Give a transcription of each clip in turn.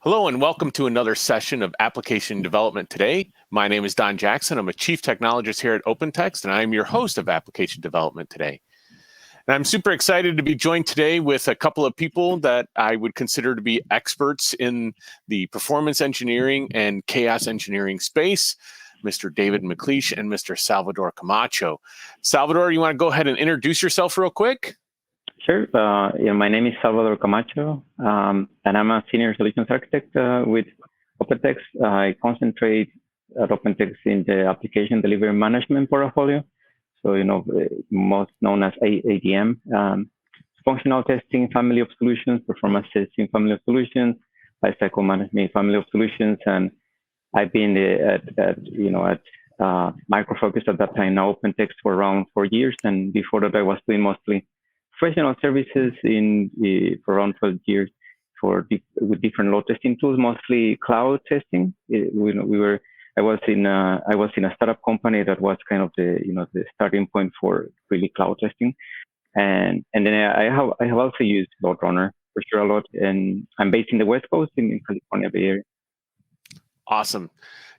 Hello and welcome to another session of Application Development Today. My name is Don Jackson. I'm a Chief Technologist here at OpenText, and I'm your host of Application Development Today. And I'm super excited to be joined today with a couple of people that I would consider to be experts in the performance engineering and chaos engineering space, Mr. David McLeish and Mr. Salvador Camacho. Salvador, you want to go ahead and introduce yourself real quick? Sure. My name is Salvador Camacho, and I'm a senior solutions architect with OpenText. I concentrate at OpenText in the application delivery management portfolio. So, most known as ADM, functional testing family of solutions, performance testing family of solutions, lifecycle management family of solutions, and I've been at Micro Focus at that time, now OpenText for around 4 years, and before that I was doing mostly professional services for around 12 years with different load testing tools, mostly cloud testing. I was in a startup company that was kind of the starting point for really cloud testing, and then I have also used Load Runner for sure a lot, and I'm based in the West Coast in California Bay Area. Awesome.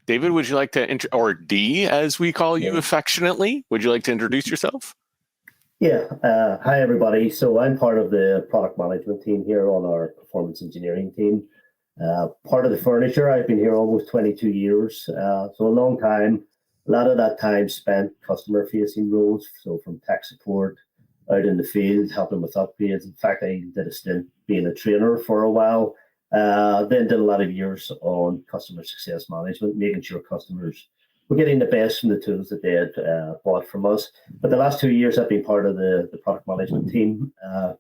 David, would you like to, or D as we call you affectionately, would you like to introduce yourself? Yeah. Hi, everybody. So I'm part of the product management team here on our performance engineering team. Part of the furniture, I've been here almost 22 years. So a long time. A lot of that time spent customer-facing roles. So from tech support out in the field, helping with upgrades. In fact, I did a stint being a trainer for a while. Then did a lot of years on customer success management, making sure customers were getting the best from the tools that they had bought from us. But the last 2 years, I've been part of the product management team.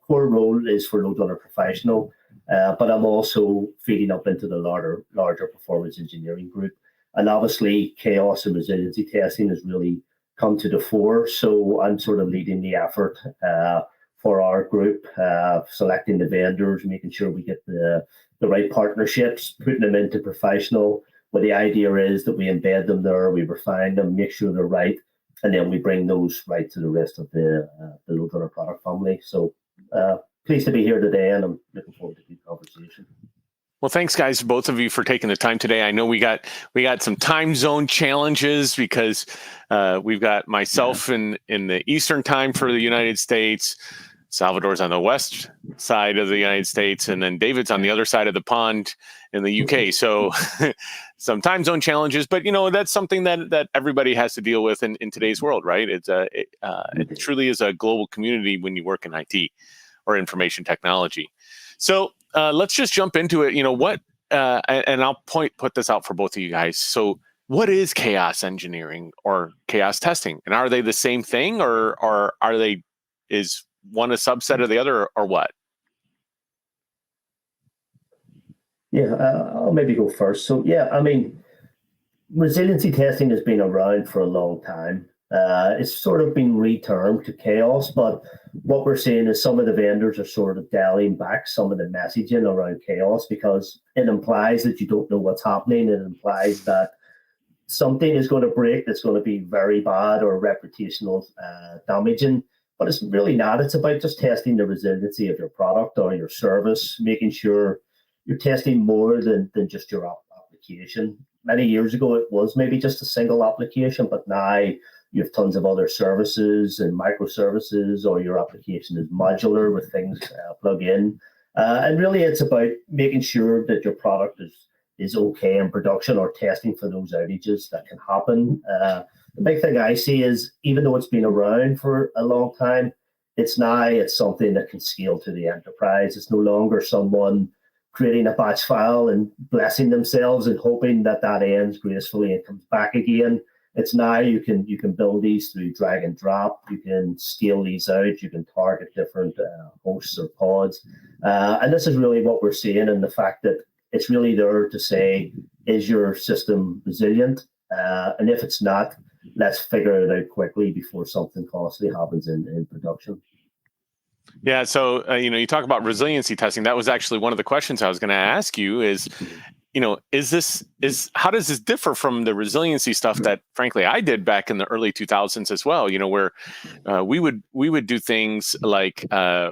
Core role is for Load Runner Professional, but I'm also feeding up into the larger performance engineering group. And obviously, chaos and resiliency testing has really come to the fore. So I'm sort of leading the effort for our group, selecting the vendors, making sure we get the right partnerships, putting them into professional. But the idea is that we embed them there, we refine them, make sure they're right, and then we bring those right to the rest of the Load Runner product family. So pleased to be here today, and I'm looking forward to the conversation. Well, thanks, guys, both of you, for taking the time today. I know we got some time zone challenges because we've got myself in the Eastern time for the United States. Salvador's on the west side of the United States, and then David's on the other side of the pond in the UK. So some time zone challenges, but that's something that everybody has to deal with in today's world, right? It truly is a global community when you work in IT or information technology. So let's just jump into it. And I'll put this out for both of you guys. So what is chaos engineering or chaos testing, and are they the same thing, or is one a subset of the other, or what? Yeah, I'll maybe go first. So resiliency testing has been around for a long time. It's sort of been retermed to chaos, but what we're seeing is some of the vendors are sort of dialing back some of the messaging around chaos, because it implies that you don't know what's happening. It implies that something is going to break that's going to be very bad or reputational damaging. But it's really not. It's about just testing the resiliency of your product or your service, making sure you're testing more than just your application. Many years ago, it was maybe just a single application, but now you have tons of other services and microservices, or your application is modular with things plug in. And really, it's about making sure that your product is okay in production, or testing for those outages that can happen. The big thing I see is, even though it's been around for a long time, it's something that can scale to the enterprise. It's no longer someone creating a batch file and blessing themselves and hoping that ends gracefully and comes back again. It's now you can build these through drag and drop. You can scale these out. You can target different hosts or pods. And this is really what we're seeing, in the fact that it's really there to say, is your system resilient? And if it's not, let's figure it out quickly before something costly happens in production. Yeah. So, you talk about resiliency testing. That was actually one of the questions I was going to ask you is, how does this differ from the resiliency stuff that, frankly, I did back in the early 2000s as well, where we would do things like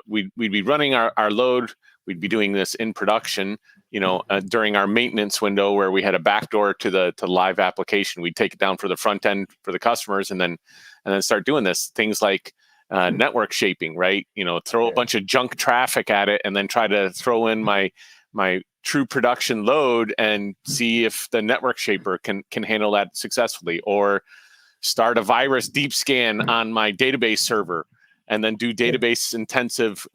we'd be running our load we'd be doing this in production, during our maintenance window where we had a backdoor to the live application. We'd take it down for the front end for the customers, and then start doing this. Things like network shaping, right? Throw a bunch of junk traffic at it, and then try to throw in my true production load and see if the network shaper can handle that successfully, or start a virus deep scan on my database server and then do database intensive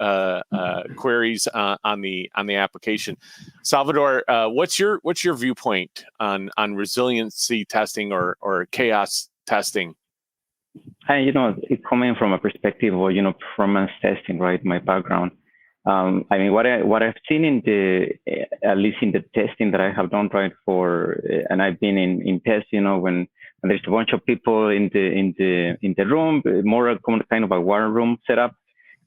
queries on the application. Salvador, what's your viewpoint on resiliency testing or chaos testing? It's coming from a perspective of performance testing, right? My background. What I've seen at least in the testing that I have done, right, and I've been in tests, when there's a bunch of people in the room, more kind of a war room setup,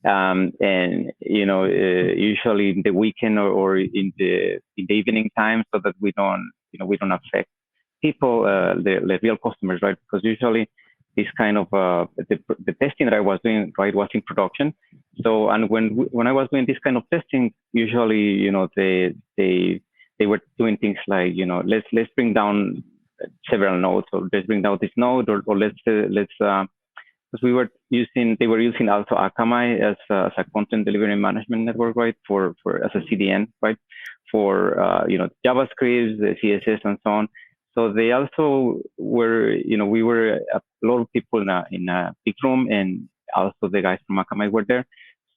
and usually in the weekend or in the evening time, so that we don't affect people, the real customers, right? Because usually this kind of the testing that I was doing, right, was in production. So, and when I was doing this kind of testing, usually, they were doing things like, let's bring down several nodes, or let's bring down this node, or let's because they were using also Akamai as a content delivery management network, right, for as a CDN, right, for JavaScript, the CSS, and so on. So they also were, we were a lot of people in a big room, and also the guys from Akamai were there,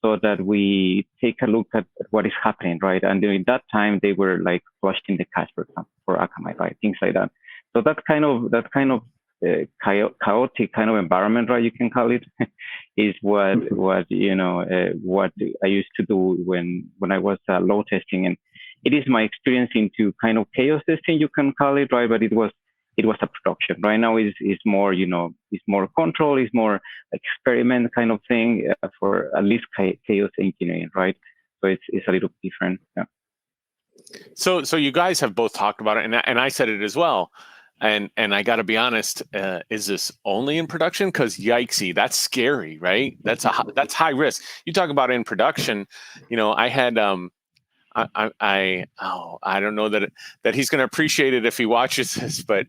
so that we take a look at what is happening, right? And during that time, they were like flushing the cache, for example, for Akamai, right? Things like that. So that kind of chaotic kind of environment, right? You can call it, is what I used to do when I was load testing. And it is my experience into kind of chaos testing, you can call it, right? But it was a production. Right now is more, it's more control, is more experiment kind of thing, for at least chaos engineering, right? So it's a little different. Yeah. So you guys have both talked about it, and I said it as well. And I got to be honest, is this only in production? Because yikesy, that's scary, right? That's high risk. You talk about in production. I had I don't know that he's going to appreciate it if he watches this, but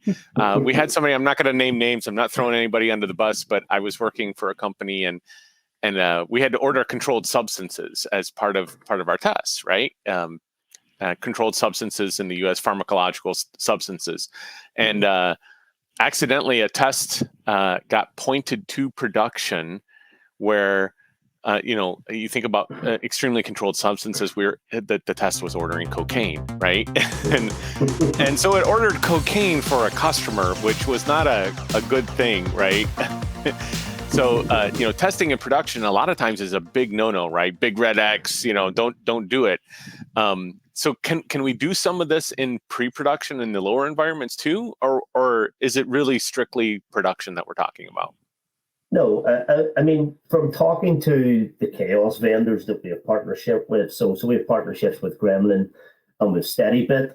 we had somebody. I'm not going to name names. I'm not throwing anybody under the bus, but I was working for a company, and we had to order controlled substances as part of our tests, right? Controlled substances in the U.S., pharmacological substances, and accidentally a test got pointed to production where. You think about extremely controlled substances. The test was ordering cocaine, right? and so it ordered cocaine for a customer, which was not a good thing, right? So testing in production a lot of times is a big no-no, right? Big red X. Don't do it. So can we do some of this in pre-production in the lower environments too, or is it really strictly production that we're talking about? No, I mean, from talking to the chaos vendors that we have partnership with, so we have partnerships with Gremlin and with SteadyBit.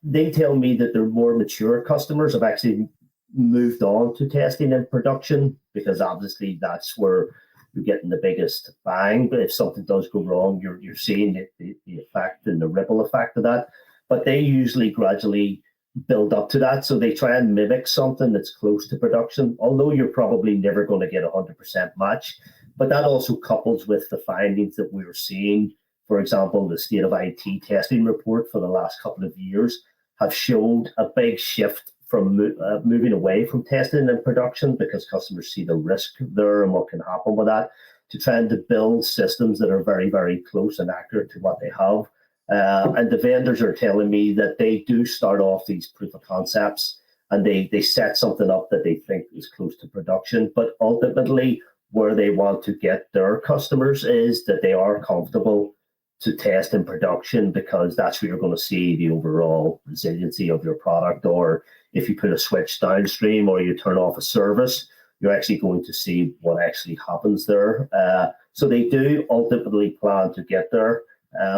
They tell me that their more mature customers have actually moved on to testing in production, because obviously that's where you're getting the biggest bang. But if something does go wrong, you're seeing the effect and the ripple effect of that. But they usually gradually build up to that. So they try and mimic something that's close to production, although you're probably never going to get 100% match. But that also couples with the findings that we were seeing. For example, the State of IT testing report for the last couple of years have showed a big shift from moving away from testing and production, because customers see the risk there and what can happen with that, to trying to build systems that are very, very close and accurate to what they have. And the vendors are telling me that they do start off these proof of concepts, and they set something up that they think is close to production. But ultimately, where they want to get their customers is that they are comfortable to test in production, because that's where you're going to see the overall resiliency of your product. Or if you put a switch downstream or you turn off a service, you're actually going to see what actually happens there. So they do ultimately plan to get there.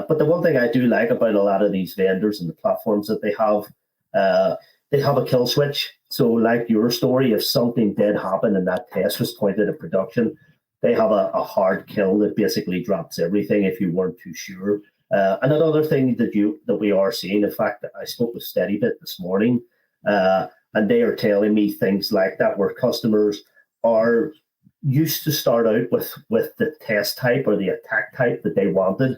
But the one thing I do like about a lot of these vendors and the platforms that they have a kill switch. So like your story, if something did happen and that test was pointed at production, they have a hard kill that basically drops everything if you weren't too sure. And another thing that we are seeing, in fact, I spoke with SteadyBit this morning, and they are telling me things like that, where customers are used to start out with the test type or the attack type that they wanted,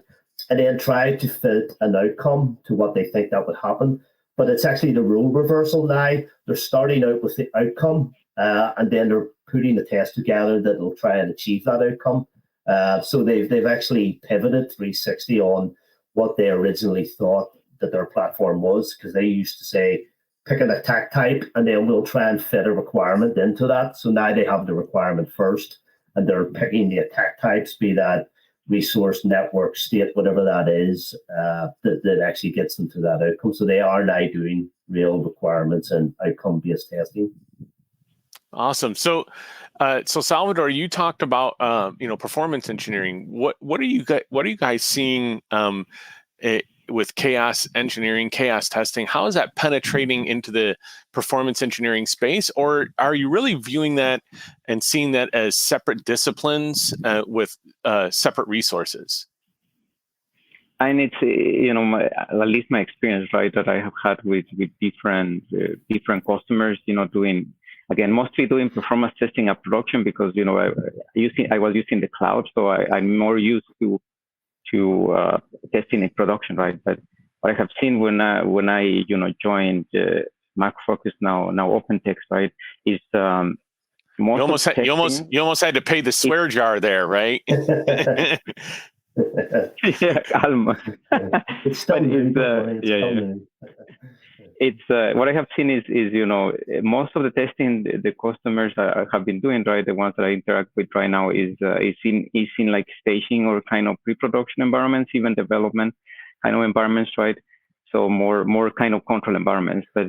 and then try to fit an outcome to what they think that would happen. But it's actually the role reversal now. They're starting out with the outcome, and then they're putting the test together that will try and achieve that outcome. So they've actually pivoted 360 on what they originally thought that their platform was, because they used to say, pick an attack type, and then we'll try and fit a requirement into that. So now they have the requirement first, and they're picking the attack types, be that resource, network, state, whatever that is, that actually gets them to that outcome. So they are now doing real requirements and outcome-based testing. Awesome. So Salvador, you talked about performance engineering. What are you guys seeing with chaos engineering, chaos testing? How is that penetrating into the performance engineering space, or are you really viewing that and seeing that as separate disciplines with separate resources? And it's at least my experience, right, that I have had with different customers, mostly doing performance testing at production, because I was using the cloud, so I'm more used to testing in production, right? But what I have seen when I joined MacroFocus, now OpenText, right, is most you almost had to pay the swear jar there, right? Yeah, almost. It's still It's what I have seen is most of the testing the customers have been doing, right, the ones that I interact with right now is in like staging or kind of pre-production environments, even development kind of environments, right? So more kind of control environments, but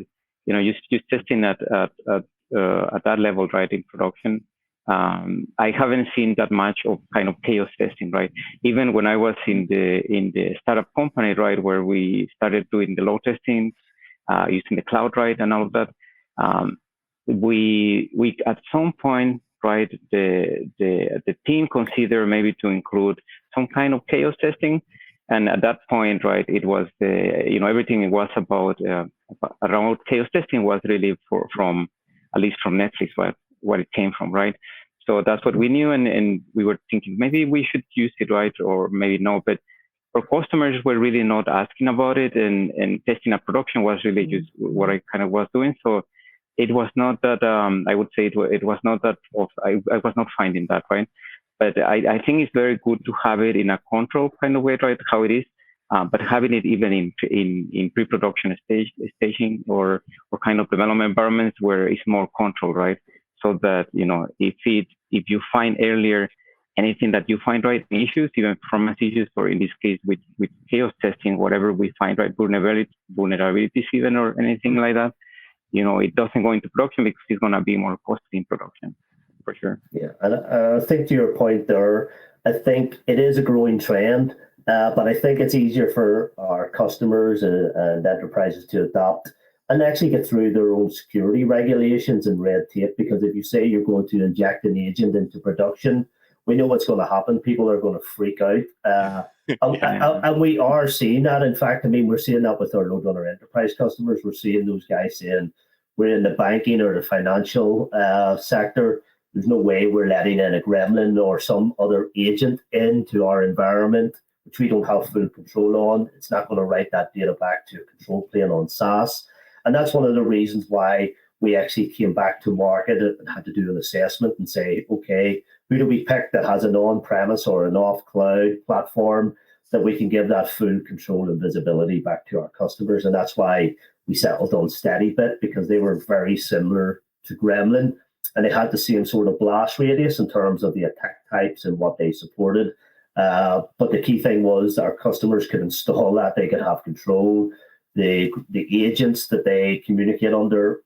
just testing at that level, right, in production. I haven't seen that much of kind of chaos testing, right? Even when I was in the startup company, right, where we started doing the load testing, using the cloud, right, and all of that, we at some point, right, the team considered maybe to include some kind of chaos testing, and at that point, right, it was everything it was about around chaos testing was really from at least from Netflix, what it came from, right? So that's what we knew, and we were thinking maybe we should use it, right, or maybe no, but our customers were really not asking about it, and testing at production was really just what I kind of was doing. So it was not that I would say it was not that I was not finding that, right? But I think it's very good to have it in a control kind of way, right? How it is, but having it even in pre-production staging or kind of development environments where it's more control, right? So that if you find earlier anything that you find, right, issues, even performance issues, or in this case with chaos testing, whatever we find, right, vulnerabilities even, or anything like that, it doesn't go into production because it's going to be more costly in production, for sure. Yeah, and I think to your point there, I think it is a growing trend, but I think it's easier for our customers and enterprises to adopt and actually get through their own security regulations and red tape, because if you say you're going to inject an agent into production, we know what's going to happen. People are going to freak out. And we are seeing that. In fact, we're seeing that with our load runner enterprise customers. We're seeing those guys saying, we're in the banking or the financial sector. There's no way we're letting in a gremlin or some other agent into our environment, which we don't have full control on. It's not going to write that data back to a control plane on SaaS. And that's one of the reasons why we actually came back to market and had to do an assessment and say, okay, who do we pick that has an on-premise or an off-cloud platform that we can give that full control and visibility back to our customers? And that's why we settled on SteadyBit, because they were very similar to Gremlin, and they had the same sort of blast radius in terms of the attack types and what they supported. But the key thing was our customers could install that, they could have control. The agents that they communicate under,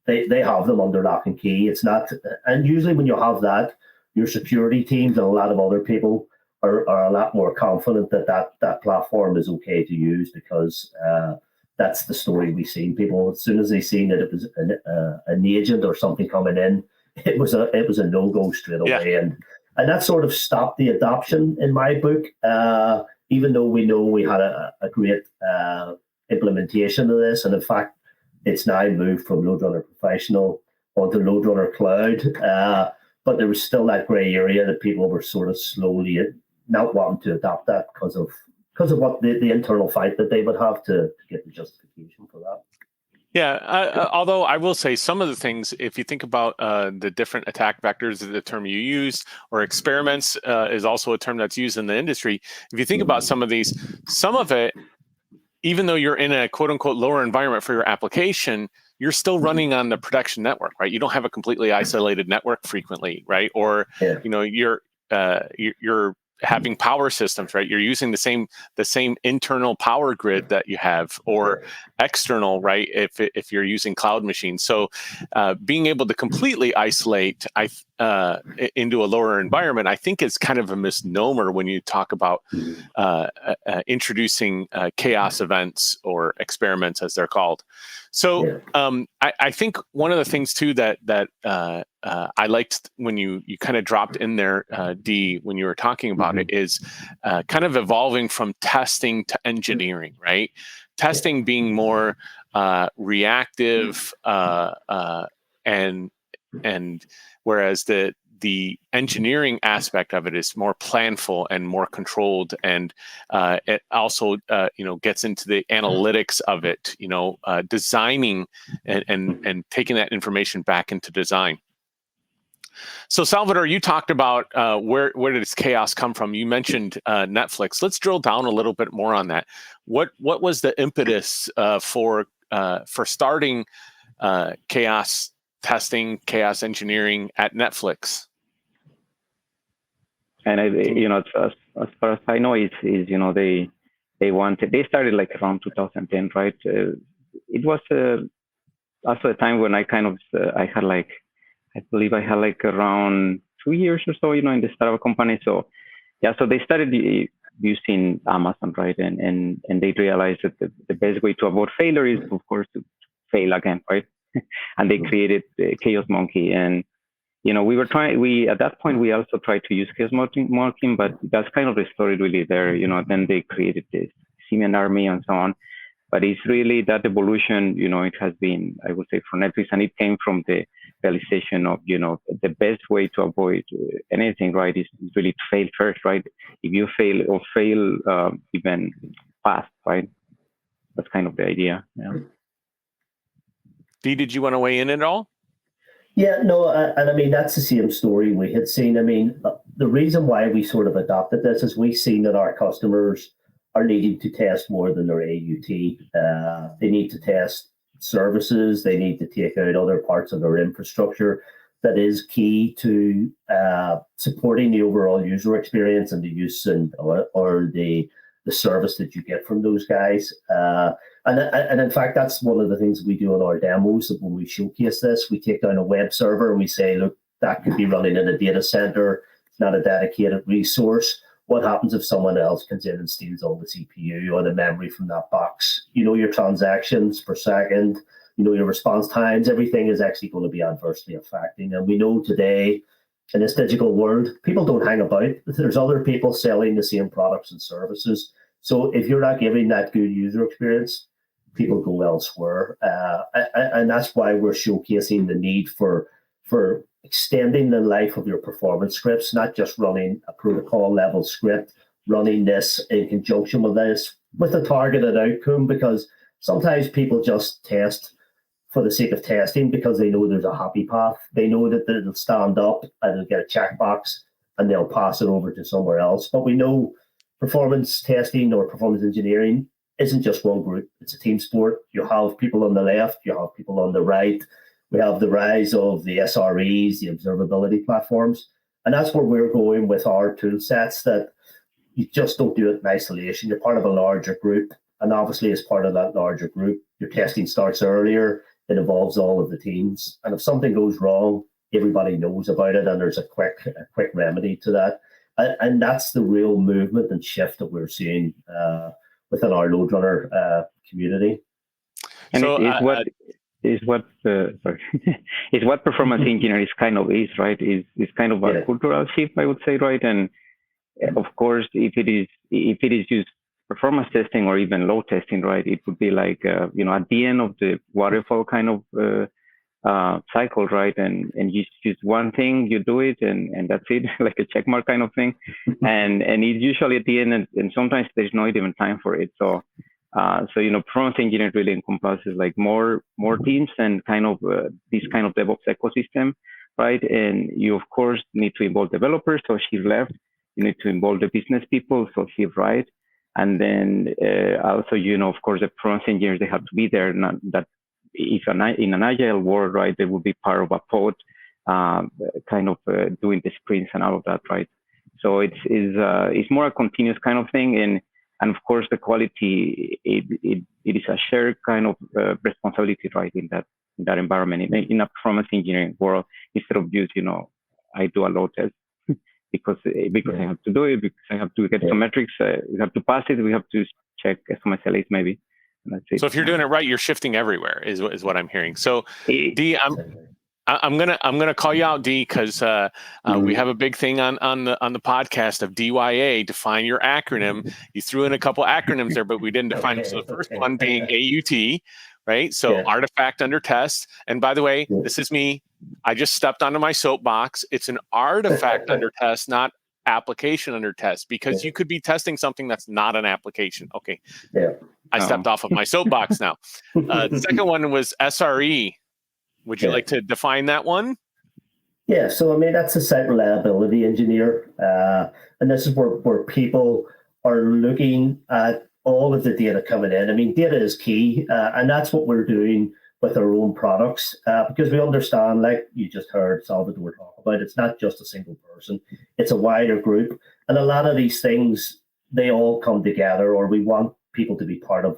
they have them under lock and key. It's not, and usually when you have that, your security teams and a lot of other people are a lot more confident that platform is okay to use, because that's the story we've seen. People, as soon as they seen that it was an agent or something coming in, it was a no-go straight away. Yeah. And that sort of stopped the adoption in my book. even though we know we had a great implementation of this, and in fact, it's now moved from LoadRunner Professional onto LoadRunner Cloud. But there was still that grey area that people were sort of slowly not wanting to adopt that because of what the internal fight that they would have to get the justification for that. Yeah, although I will say some of the things, if you think about the different attack vectors, the term you used, or experiments is also a term that's used in the industry. If you think about some of these, some of it, even though you're in a quote unquote lower environment for your application, you're still running on the production network, right? You don't have a completely isolated network frequently, right? Or you're having power systems, right? You're using the same internal power grid that you have, or external, right? If you're using cloud machines. So being able to completely isolate into a lower environment, I think is kind of a misnomer when you talk about introducing chaos events or experiments, as they're called. So I think one of the things too that I liked when you kind of dropped in there, D, when you were talking about it, is kind of evolving from testing to engineering, right? Testing being more reactive, and whereas the engineering aspect of it is more planful and more controlled, and it also gets into the analytics of it, designing and taking that information back into design. So Salvador, you talked about where did this chaos come from? You mentioned Netflix. Let's drill down a little bit more on that. What was the impetus for starting chaos testing, chaos engineering at Netflix? And as far as I know, is they started like around 2010, right? It was also a time when I had like, I believe I had like around 2 years or so, in the startup company. So so they started using Amazon, right? And they realized that the best way to avoid failure is, of course, to fail again, right? And they created Chaos Monkey. And at that point, we also tried to use Chaos Monkey, but that's kind of the story really there. Then they created this Simian Army and so on. But it's really that evolution, it has been, I would say, for Netflix, and it came from the realization of, the best way to avoid anything, right, is really to fail first, right? If you fail even fast, right? That's kind of the idea. Yeah. Dee, did you want to weigh in at all? Yeah, no, and I mean, that's the same story we had seen. I mean, the reason why we sort of adopted this is we've seen that our customers are needing to test more than their AUT. They need to test services. They need to take out other parts of their infrastructure that is key to supporting the overall user experience and the use or the service that you get from those guys. And in fact, that's one of the things we do in our demos. That when we showcase this, we take down a web server and we say, look, that could be running in a data center. It's not a dedicated resource. What happens if someone else comes in and steals all the CPU or the memory from that box? Your transactions per second, your response times, everything is actually going to be adversely affecting. And we know today, in this digital world, people don't hang about. There's other people selling the same products and services. So if you're not giving that good user experience, people go elsewhere. And that's why we're showcasing the need for extending the life of your performance scripts, not just running a protocol level script, running this in conjunction with this, with a targeted outcome, because sometimes people just test for the sake of testing because they know there's a happy path. They know that they'll stand up and they'll get a checkbox and they'll pass it over to somewhere else. But we know performance testing or performance engineering isn't just one group. It's a team sport. You have people on the left, you have people on the right. We have the rise of the SREs, the observability platforms. And that's where we're going with our tool sets, that you just don't do it in isolation. You're part of a larger group. And obviously, as part of that larger group, your testing starts earlier. It involves all of the teams. And if something goes wrong, everybody knows about it, and there's a quick remedy to that. And that's the real movement and shift that we're seeing within our LoadRunner community. And so, it's what performance engineering is kind of, right? Is kind of a cultural shift, I would say, right? And of course, if it is just performance testing or even load testing, right? It would be like at the end of the waterfall kind of cycle, right? And you choose one thing, you do it, and that's it, like a check mark kind of thing. And it's usually at the end, and sometimes there's not even time for it. So performance engineering really encompasses like more teams and kind of this kind of DevOps ecosystem, right? And you of course need to involve developers. So she left. You need to involve the business people. So she right. And then also, of course, the performance engineers, they have to be there. Not that if in an agile world, right, they will be part of a pod, kind of doing the sprints and all of that, right? So it's more a continuous kind of thing, and of course the quality it is a shared kind of responsibility, right, in that environment. In a performance engineering world, instead of just I do a load test because I have to do it, because I have to get some metrics, we have to pass it, we have to check some SLAs maybe. So if you're doing it right, you're shifting everywhere, is what I'm hearing. So D, I'm gonna call you out, D, because we have a big thing on the podcast of DYA. Define your acronym. You threw in a couple acronyms there, but we didn't define them. So the first one being AUT, right? So artifact under test. And by the way, this is me. I just stepped onto my soapbox. It's an artifact under test, not application under test, because you could be testing something that's not an application. Okay. Yeah. I stepped off of my soapbox now. The second one was SRE. Would you like to define that one? Yeah, so I mean, that's a site reliability engineer. And this is where people are looking at all of the data coming in. I mean, data is key, and that's what we're doing with our own products, because we understand, like you just heard Salvador talk about, it's not just a single person, it's a wider group. And a lot of these things, they all come together, or we want people to be part of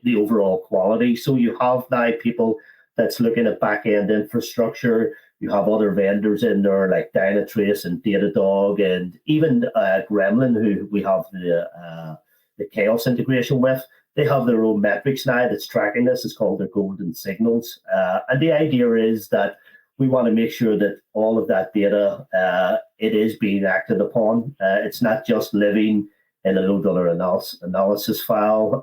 the overall quality. So you have now people that's looking at back-end infrastructure. You have other vendors in there like Dynatrace and Datadog, and even Gremlin, who we have the Chaos integration with. They have their own metrics now that's tracking this. It's called their golden signals. And the idea is that we want to make sure that all of that data, it is being acted upon. It's not just living in a load dollar analysis file,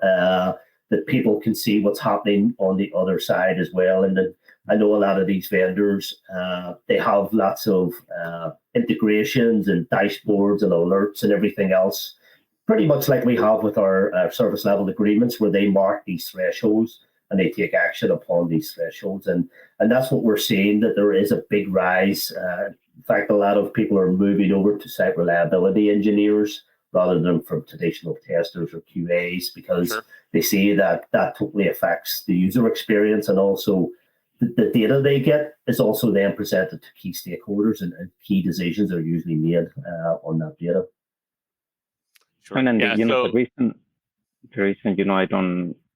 that people can see what's happening on the other side as well. And then I know a lot of these vendors, they have lots of integrations and dashboards and alerts and everything else, pretty much like we have with our service level agreements, where they mark these thresholds and they take action upon these thresholds. And that's what we're seeing, that there is a big rise. In fact, a lot of people are moving over to site reliability engineers rather than from traditional testers or QAs, because they see that totally affects the user experience, and also the data they get is also then presented to key stakeholders, and key decisions are usually made on that data. Sure. And then the reason,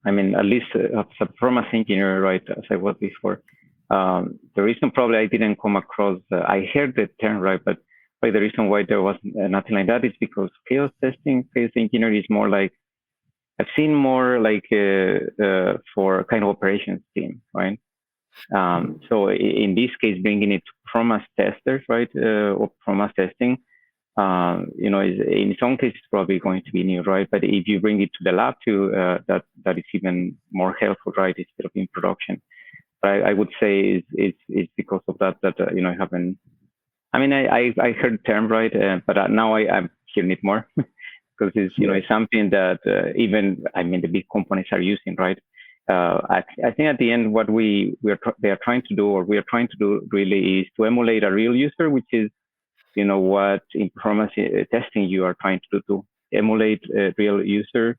at least as a performance engineer, right, as I was before, the reason probably I didn't come across, I heard the term, right, but the reason why there was nothing like that is because chaos engineering is more like, I've seen more like for kind of operations team, right? So in this case, bringing it to performance testers, right, or performance testing, is in some cases probably going to be new, right? But if you bring it to the lab too, that is even more helpful, right? Instead of in production. But I would say it's because of that I haven't. I mean, I heard the term, right, but now I'm hearing it more because it's something that the big companies are using, right? I think at the end, what they are trying to do, or we are trying to do, really is to emulate a real user, which is what in performance testing you are trying to do, to emulate a real user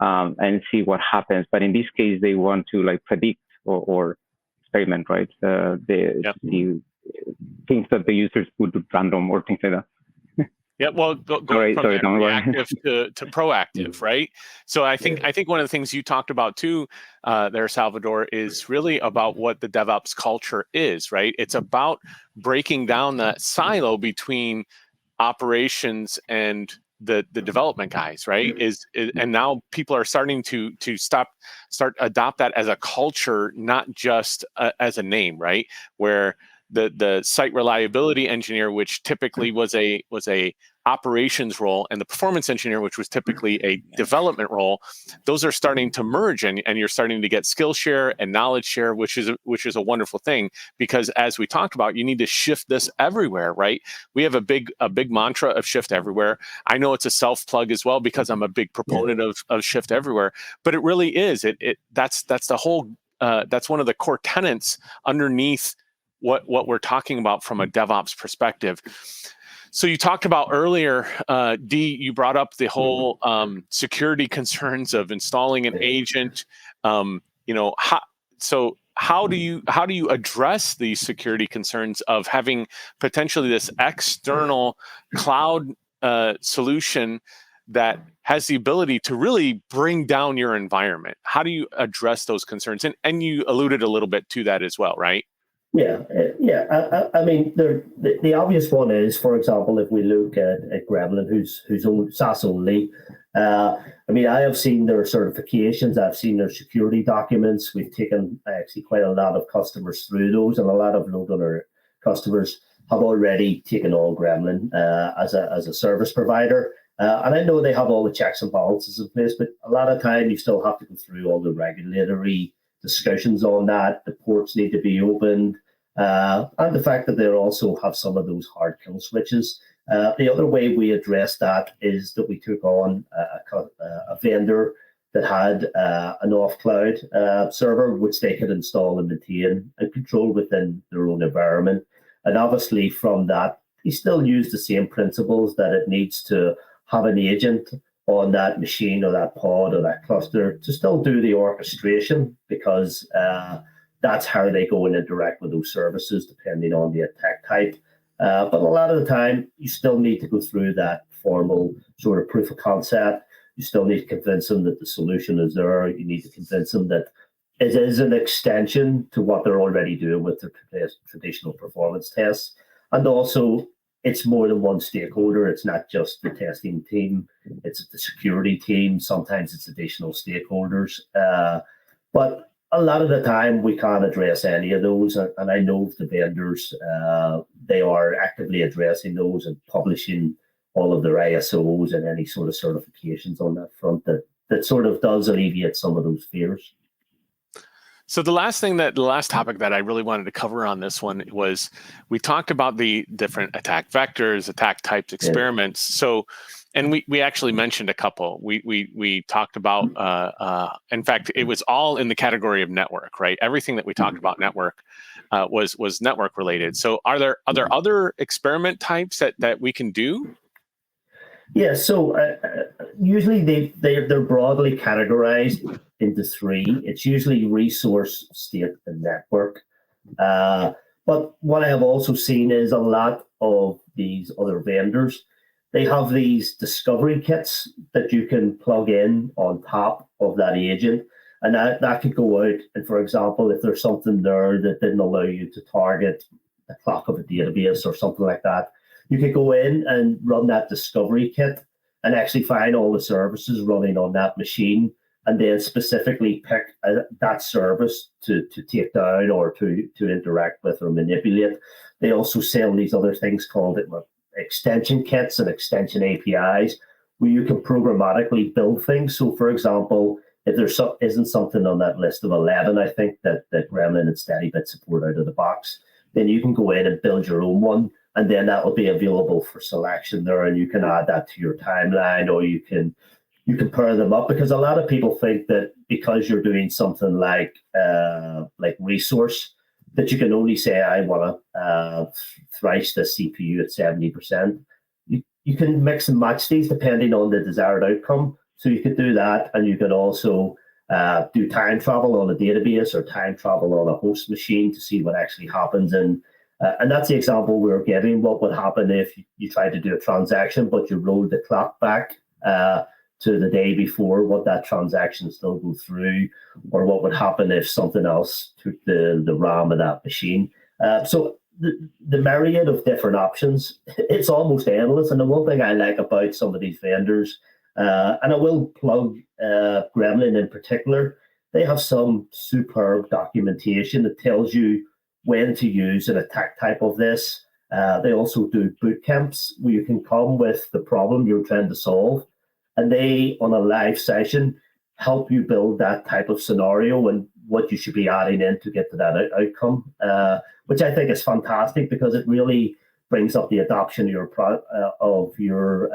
and see what happens. But in this case, they want to like predict or experiment, right? The things that the users would do random or things like that. Yeah, well, going from reactive to proactive, right? So I think one of the things you talked about too, there, Salvador, is really about what the DevOps culture is, right? It's about breaking down that silo between operations and the development guys, right? And now people are starting to adopt that as a culture, not just as a name, right? Where the site reliability engineer, which typically was a operations role, and the performance engineer, which was typically a development role, those are starting to merge, and you're starting to get skill share and knowledge share, which is a wonderful thing, because as we talked about, you need to shift this everywhere, right? We have a big mantra of shift everywhere. I know it's a self plug as well, because I'm a big proponent of shift everywhere, but it really is. That's the whole. That's one of the core tenets underneath what we're talking about from a DevOps perspective. So you talked about earlier, Dee, you brought up the whole security concerns of installing an agent. How do you address these security concerns of having potentially this external cloud solution that has the ability to really bring down your environment? How do you address those concerns? And you alluded a little bit to that as well, right? Yeah. I mean, the obvious one is, for example, if we look at Gremlin, who's SaaS only. I mean, I have seen their certifications. I've seen their security documents. We've taken actually quite a lot of customers through those, and a lot of load runner customers have already taken on Gremlin as a service provider. And I know they have all the checks and balances in place, but a lot of time you still have to go through all the regulatory discussions on that. The ports need to be opened, and the fact that they also have some of those hard kill switches. The other way we address that is that we took on a vendor that had an off-cloud server, which they could install and maintain and control within their own environment. And obviously from that, we still use the same principles, that it needs to have an agent on that machine or that pod or that cluster to still do the orchestration, because that's how they go and interact with those services depending on the attack type. But a lot of the time, you still need to go through that formal sort of proof of concept. You still need to convince them that the solution is there. You need to convince them that it is an extension to what they're already doing with their traditional performance tests. And also, it's more than one stakeholder. It's not just the testing team, it's the security team. Sometimes it's additional stakeholders. But a lot of the time, we can't address any of those. And I know the vendors, they are actively addressing those and publishing all of their ISOs and any sort of certifications on that front that sort of does alleviate some of those fears. So the last topic that I really wanted to cover on this one was, we talked about the different attack vectors, attack types, experiments. So, and we actually mentioned a couple. We talked about, in fact, it was all in the category of network, right? Everything that we talked about network was network related. So are there other experiment types that we can do? Yeah, so usually they're broadly categorized into three. It's usually resource, state, and network. But what I have also seen is a lot of these other vendors, they have these discovery kits that you can plug in on top of that agent. And that could go out. And for example, if there's something there that didn't allow you to target the clock of a database or something like that, you could go in and run that discovery kit and actually find all the services running on that machine, and then specifically pick that service to take down or to interact with or manipulate. They also sell these other things called extension kits and extension APIs, where you can programmatically build things. So for example, if there isn't something on that list of 11, I think that Gremlin and SteadyBit support out of the box, then you can go in and build your own one. And then that will be available for selection there, and you can add that to your timeline, or you can pair them up. Because a lot of people think that because you're doing something like resource, that you can only say, I want to thrice the CPU at 70%. You can mix and match these depending on the desired outcome. So you could do that, and you can also do time travel on a database or time travel on a host machine to see what actually happens. And that's the example we were giving. What would happen if you tried to do a transaction, but you rolled the clock back to the day before? Would that transaction still go through? Or what would happen if something else took the RAM of that machine? So the myriad of different options, it's almost endless. And the one thing I like about some of these vendors, and I will plug Gremlin in particular, they have some superb documentation that tells you when to use an attack type of this. They also do boot camps where you can come with the problem you're trying to solve, and they, on a live session, help you build that type of scenario and what you should be adding in to get to that outcome, which I think is fantastic because it really brings up the adoption of your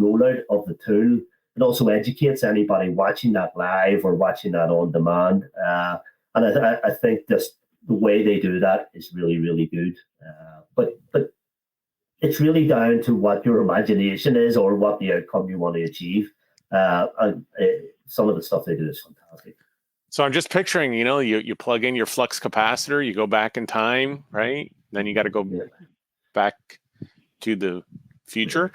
rollout of the tool. It also educates anybody watching that live or watching that on demand. And I think just the way they do that is really, really good. But it's really down to what your imagination is or what the outcome you want to achieve. Some of the stuff they do is fantastic. So I'm just picturing, you plug in your flux capacitor, you go back in time, right? Then you got to go back to the future.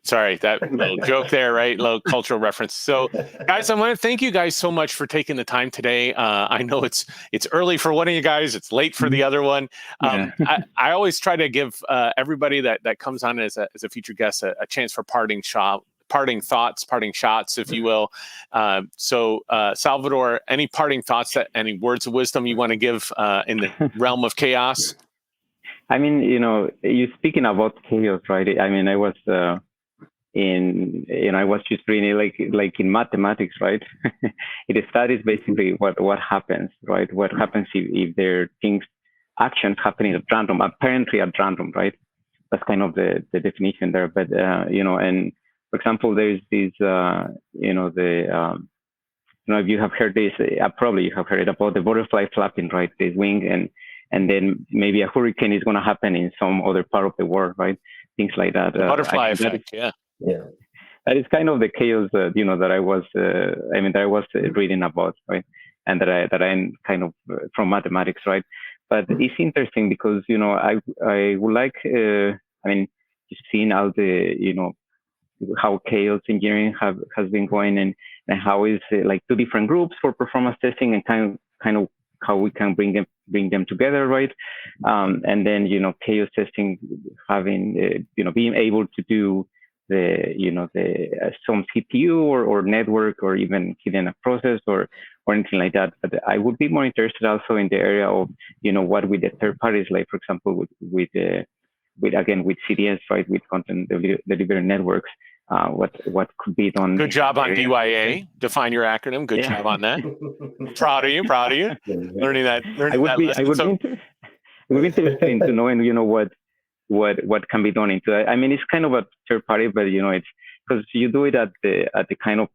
Sorry, that little joke there, right? Little cultural reference. So, guys, I want to thank you guys so much for taking the time today. I know it's early for one of you guys, it's late for the other one. I always try to give everybody that comes on as a featured guest a chance for parting thoughts, parting shots, if you will. So, Salvador, any parting thoughts, any words of wisdom you want to give in the realm of chaos? I mean, you're speaking about chaos, right? I mean, I was I was just reading like in mathematics, right? It studies basically what happens, right? What happens if there are actions happening at random, apparently at random, right? That's kind of the definition there. But and for example, there's this, if you have heard this, probably you have heard it about the butterfly flapping, right? This wing, and then maybe a hurricane is going to happen in some other part of the world, right? Things like that. The butterfly effect, yeah. That is kind of the chaos, that I was reading about, right? And that I'm kind of from mathematics, right? But it's interesting because I would like, just seeing all the how chaos engineering has been going and how is like two different groups for performance testing and kind of how we can bring them together, right? And then chaos testing having being able to do some CPU or network or even hidden a process or anything like that. But I would be more interested also in the area of what with the third parties, like for example with CDS, right, with content delivery networks. What could be done? Good job on DYA. Define your acronym. Good job on that. Proud of you. Learning that. I would be interested to knowing what can be done into it. I mean, it's kind of a third party, but it's because you do it at the kind of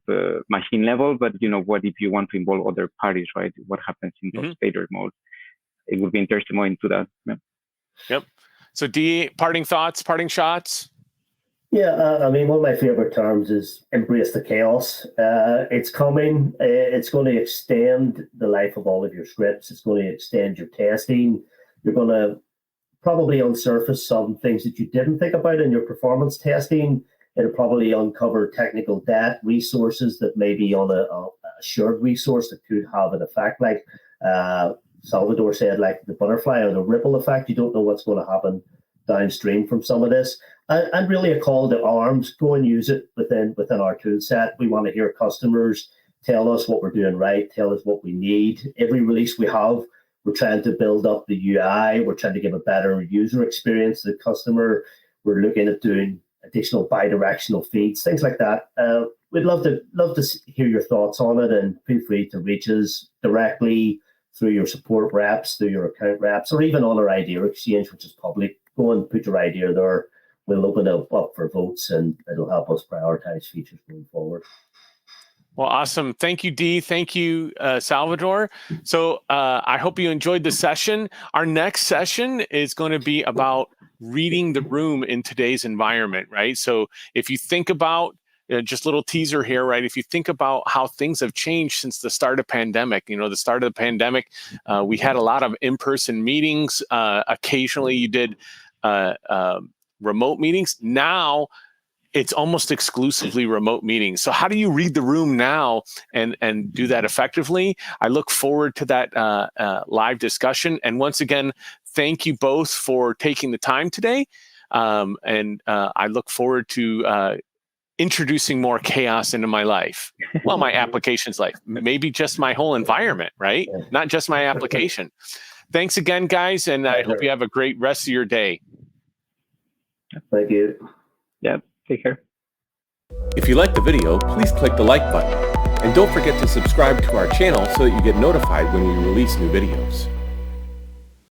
machine level. But what if you want to involve other parties, right? What happens in those later modes? It would be interesting more into that. Yeah. Yep. So, D, parting thoughts, parting shots. Yeah, I mean, one of my favorite terms is embrace the chaos. It's coming. It's going to extend the life of all of your scripts. It's going to extend your testing. You're going to probably unsurface some things that you didn't think about in your performance testing. It'll probably uncover technical debt, resources that may be on a shared resource that could have an effect. Like Salvador said, like the butterfly or the ripple effect. You don't know what's going to happen downstream from some of this. And really a call to arms, go and use it within our tool set. We want to hear customers tell us what we're doing right, tell us what we need. Every release we have, we're trying to build up the UI. We're trying to give a better user experience to the customer. We're looking at doing additional bi-directional feeds, things like that. We'd love to hear your thoughts on it, and feel free to reach us directly through your support reps, through your account reps, or even on our idea exchange, which is public. Go and put your idea there. We'll open it up for votes, and it'll help us prioritize features going forward. Well, awesome. Thank you, Dee. Thank you, Salvador. So I hope you enjoyed the session. Our next session is going to be about reading the room in today's environment, right? So if you think about, just a little teaser here, right? If you think about how things have changed since the start of pandemic, the start of the pandemic, we had a lot of in-person meetings. Occasionally you did remote meetings. Now it's almost exclusively remote meetings. So how do you read the room now and do that effectively? I look forward to that live discussion. And once again, thank you both for taking the time today. And I look forward to introducing more chaos into my life. Well, my application's life, maybe just my whole environment, right? Not just my application. thanks again, guys, and I hope you have a great rest of your day. Thank you. Yeah, take care. If you liked the video, please click the like button. And don't forget to subscribe to our channel so that you get notified when we release new videos.